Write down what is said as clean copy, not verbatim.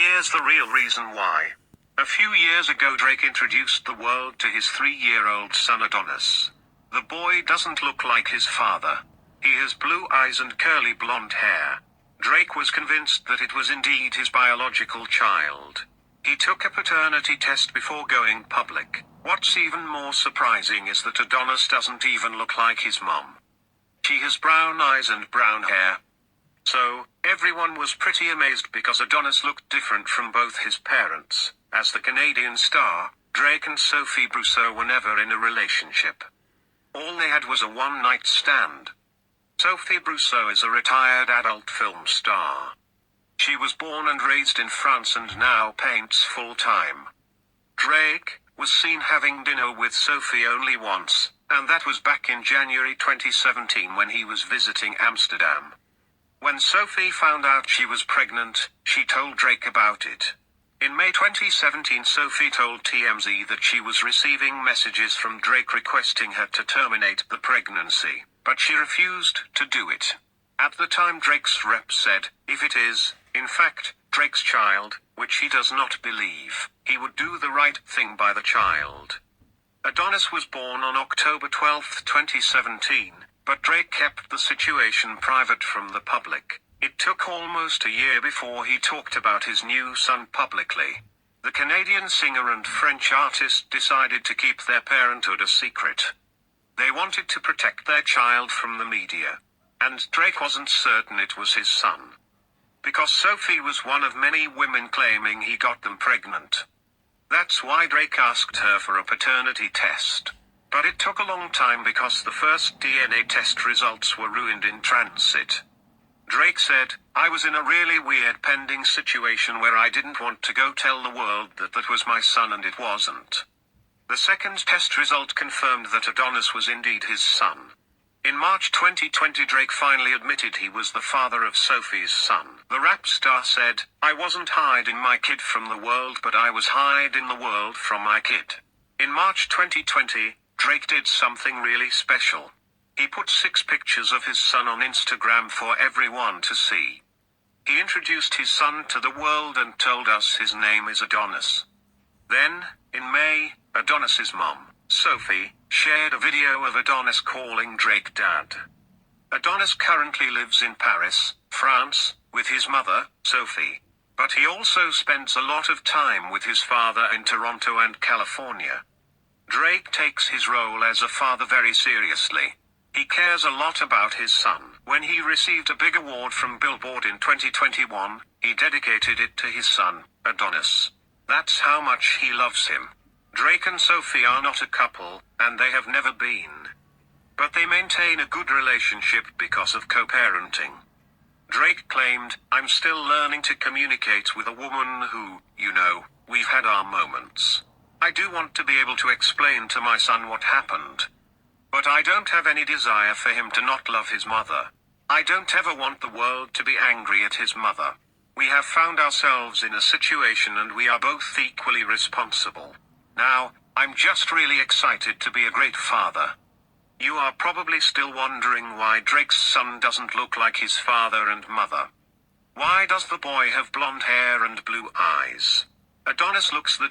here's the real reason why. A few years ago, Drake introduced the world to his 3-year-old son Adonis. The boy doesn't look like his father. He has blue eyes and curly blonde hair. Drake was convinced that it was indeed his biological child. He took a paternity test before going public. What's even more surprising is that Adonis doesn't even look like his mom. She has brown eyes and brown hair. So, everyone was pretty amazed because Adonis looked different from both his parents. As the Canadian star, Drake and Sophie Brousseau were never in a relationship. All they had was a one-night stand. Sophie Brousseau is a retired adult film star. She was born and raised in France and now paints full-time. Drake was seen having dinner with Sophie only once, and that was back in January 2017 when he was visiting Amsterdam. When Sophie found out she was pregnant, she told Drake about it. In May 2017, Sophie told TMZ that she was receiving messages from Drake requesting her to terminate the pregnancy, but she refused to do it. At the time, Drake's rep said, if it is, in fact, Drake's child, which he does not believe, he would do the right thing by the child. Adonis was born on October 12, 2017, but Drake kept the situation private from the public. It took almost a year before he talked about his new son publicly. The Canadian singer and French artist decided to keep their parenthood a secret. They wanted to protect their child from the media. And Drake wasn't certain it was his son. Because Sophie was one of many women claiming he got them pregnant. That's why Drake asked her for a paternity test. But it took a long time because the first DNA test results were ruined in transit. Drake said, I was in a really weird pending situation where I didn't want to go tell the world that that was my son and it wasn't. The second test result confirmed that Adonis was indeed his son. In March 2020, Drake finally admitted he was the father of Sophie's son. The rap star said, I wasn't hiding my kid from the world, but I was hiding the world from my kid. In March 2020, Drake did something really special. He put 6 pictures of his son on Instagram for everyone to see. He introduced his son to the world and told us his name is Adonis. Then, in May, Adonis's mom, Sophie, shared a video of Adonis calling Drake dad. Adonis currently lives in Paris, France, with his mother, Sophie. But he also spends a lot of time with his father in Toronto and California. Drake takes his role as a father very seriously. He cares a lot about his son. When he received a big award from Billboard in 2021, he dedicated it to his son, Adonis. That's how much he loves him. Drake and Sophie are not a couple, and they have never been. But they maintain a good relationship because of co-parenting. Drake claimed, I'm still learning to communicate with a woman who, we've had our moments. I do want to be able to explain to my son what happened. But I don't have any desire for him to not love his mother. I don't ever want the world to be angry at his mother. We have found ourselves in a situation and we are both equally responsible. Now, I'm just really excited to be a great father. You are probably still wondering why Drake's son doesn't look like his father and mother. Why does the boy have blonde hair and blue eyes? Adonis looks the